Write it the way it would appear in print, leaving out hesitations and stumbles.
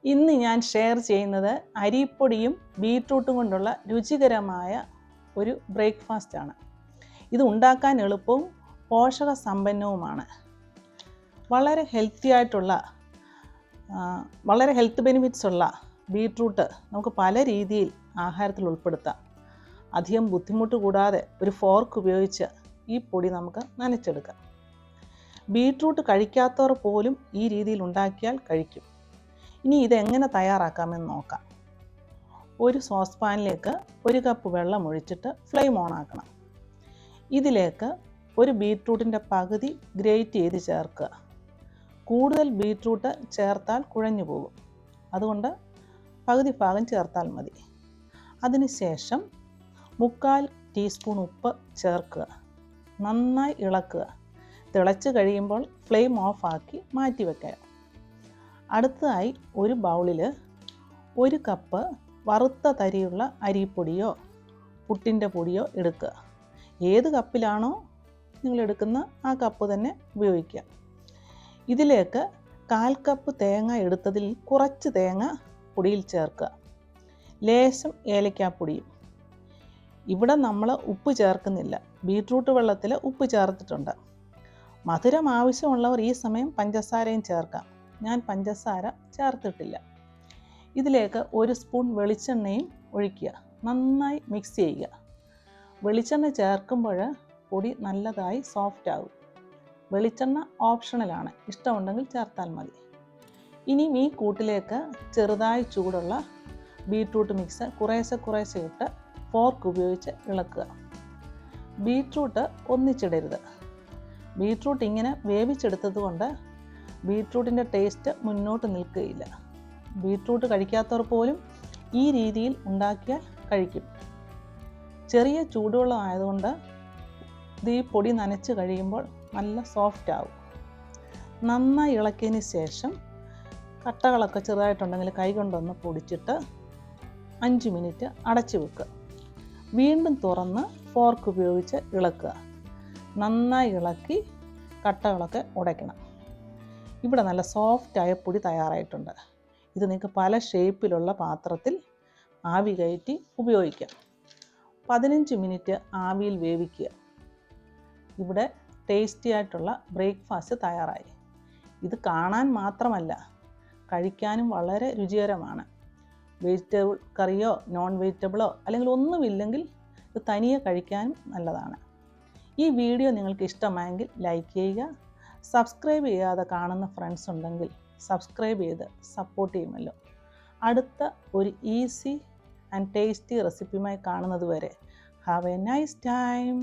ഇന്ന് ഞാൻ ഷെയർ ചെയ്യുന്നത് അരിപ്പൊടിയും ബീറ്റ്റൂട്ടും കൊണ്ടുള്ള രുചികരമായ ഒരു ബ്രേക്ക്ഫാസ്റ്റാണ്. ഇത് ഉണ്ടാക്കാൻ എളുപ്പവും പോഷക സമ്പന്നവുമാണ്. വളരെ ഹെൽത്ത് ബെനിഫിറ്റ്സ് ഉള്ള ബീറ്റ്റൂട്ട് നമുക്ക് പല രീതിയിൽ ആഹാരത്തിൽ ഉൾപ്പെടുത്താം. അധികം ബുദ്ധിമുട്ട് കൂടാതെ ഒരു ഫോർക്ക് ഉപയോഗിച്ച് ഈ പൊടി നമുക്ക് നനച്ചെടുക്കാം. ബീറ്റ്റൂട്ട് കഴിക്കാത്തവർ പോലും ഈ രീതിയിൽ ഉണ്ടാക്കിയാൽ കഴിക്കും. ഇനി ഇതെങ്ങനെ തയ്യാറാക്കാമെന്ന് നോക്കാം. ഒരു സോസ് പാനിലേക്ക് 1 കപ്പ് വെള്ളം ഒഴിച്ചിട്ട് ഫ്ലെയിം ഓൺ ആക്കണം. ഇതിലേക്ക് ഒരു ബീറ്റ്റൂട്ടിൻ്റെ പകുതി ഗ്രേറ്റ് ചെയ്ത് ചേർക്കുക. കൂടുതൽ ബീറ്റ്റൂട്ട് ചേർത്താൽ കുഴഞ്ഞു പോകും, അതുകൊണ്ട് പകുതി ഭാഗം ചേർത്താൽ മതി. അതിനുശേഷം 1/4 ടീസ്പൂൺ ഉപ്പ് ചേർക്കുക. നന്നായി ഇളക്കുക. തിളച്ച് കഴിയുമ്പോൾ ഫ്ലെയിം ഓഫാക്കി മാറ്റി വയ്ക്കുക. അടുത്തതായി ഒരു ബൗളിൽ 1 കപ്പ് വറുത്ത തരിയുള്ള അരിപ്പൊടിയോ പുട്ടിൻ്റെ പൊടിയോ എടുക്കുക. ഏത് കപ്പിലാണോ നിങ്ങൾ എടുക്കുന്ന ആ കപ്പ് തന്നെ ഉപയോഗിക്കുക. ഇതിലേക്ക് 1/4 കപ്പ് തേങ്ങ എടുത്തതിൽ കുറച്ച് തേങ്ങ പൊടിയിൽ ചേർക്കുക. ലേശം ഏലക്കാപ്പൊടിയും. ഇവിടെ നമ്മൾ ഉപ്പ് ചേർക്കുന്നില്ല, ബീറ്റ്റൂട്ട് വെള്ളത്തിൽ ഉപ്പ് ചേർത്തിട്ടുണ്ട്. മധുരം ആവശ്യമുള്ളവർ ഈ സമയം പഞ്ചസാരയും ചേർക്കാം. ഞാൻ പഞ്ചസാര ചേർത്തിട്ടില്ല. ഇതിലേക്ക് 1 സ്പൂൺ വെളിച്ചെണ്ണയും ഒഴിക്കുക. നന്നായി മിക്സ് ചെയ്യുക. വെളിച്ചെണ്ണ ചേർക്കുമ്പോൾ പൊടി നല്ലതായി സോഫ്റ്റ് ആകും. വെളിച്ചെണ്ണ ഓപ്ഷണലാണ്, ഇഷ്ടമുണ്ടെങ്കിൽ ചേർത്താൽ മതി. ഇനി ഈ കൂട്ടിലേക്ക് ചെറുതായി ചൂടുള്ള ബീറ്റ്റൂട്ട് മിക്സ് കുറേശ്ശെ ഇട്ട് ഫോർക്ക് ഉപയോഗിച്ച് ഇളക്കുക. ബീറ്റ്റൂട്ട് ഒന്നിച്ചിടരുത്. ബീറ്റ്റൂട്ട് ഇങ്ങനെ വേവിച്ചെടുത്തത് കൊണ്ട് ബീറ്റ്റൂട്ടിൻ്റെ ടേസ്റ്റ് മുന്നോട്ട് നിൽക്കുകയില്ല. ബീറ്റ്റൂട്ട് കഴിക്കാത്തവർ പോലും ഈ രീതിയിൽ ഉണ്ടാക്കിയാൽ കഴിക്കും. ചെറിയ ചൂടുവെള്ളം ആയതുകൊണ്ട് ഈ പൊടി നനച്ച് കഴിയുമ്പോൾ നല്ല സോഫ്റ്റ് ആവും. നന്നായി ഇളക്കിയതിന് ശേഷം കട്ടകളൊക്കെ ചെറുതായിട്ടുണ്ടെങ്കിൽ കൈകൊണ്ടൊന്ന് പൊടിച്ചിട്ട് 5 മിനിറ്റ് അടച്ചു വെക്കുക. വീണ്ടും തുറന്ന് ഫോർക്ക് ഉപയോഗിച്ച് ഇളക്കുക. നന്നായി ഇളക്കി കട്ടകളൊക്കെ ഉടയ്ക്കണം. ഇവിടെ നല്ല സോഫ്റ്റായ പൊടി തയ്യാറായിട്ടുണ്ട്. ഇത് നിങ്ങൾക്ക് പല ഷേപ്പിലുള്ള പാത്രത്തിൽ ആവി കയറ്റി ഉപയോഗിക്കാം. 15 മിനിറ്റ് ആവിയിൽ വേവിക്കുക. ഇവിടെ ടേസ്റ്റി ആയിട്ടുള്ള ബ്രേക്ക്ഫാസ്റ്റ് തയ്യാറായി. ഇത് കാണാൻ മാത്രമല്ല, കഴിക്കാനും വളരെ രുചികരമാണ്. വെജിറ്റബിൾ കറിയോ നോൺ വെജിറ്റബിളോ അല്ലെങ്കിൽ ഒന്നുമില്ലെങ്കിൽ ഇത് തനിയെ കഴിക്കാനും നല്ലതാണ്. ഈ വീഡിയോ നിങ്ങൾക്ക് ഇഷ്ടമായെങ്കിൽ ലൈക്ക് ചെയ്യുക. സബ്സ്ക്രൈബ് ചെയ്യാതെ കാണുന്ന ഫ്രണ്ട്സ് ഉണ്ടെങ്കിൽ സബ്സ്ക്രൈബ് ചെയ്ത് സപ്പോർട്ട് ചെയ്യുമല്ലോ. അടുത്ത ഒരു ഈസി ആൻഡ് ടേസ്റ്റി റെസിപ്പിയുമായി കാണുന്നത് വരെ ഹാവ് എ നൈസ് ടൈം.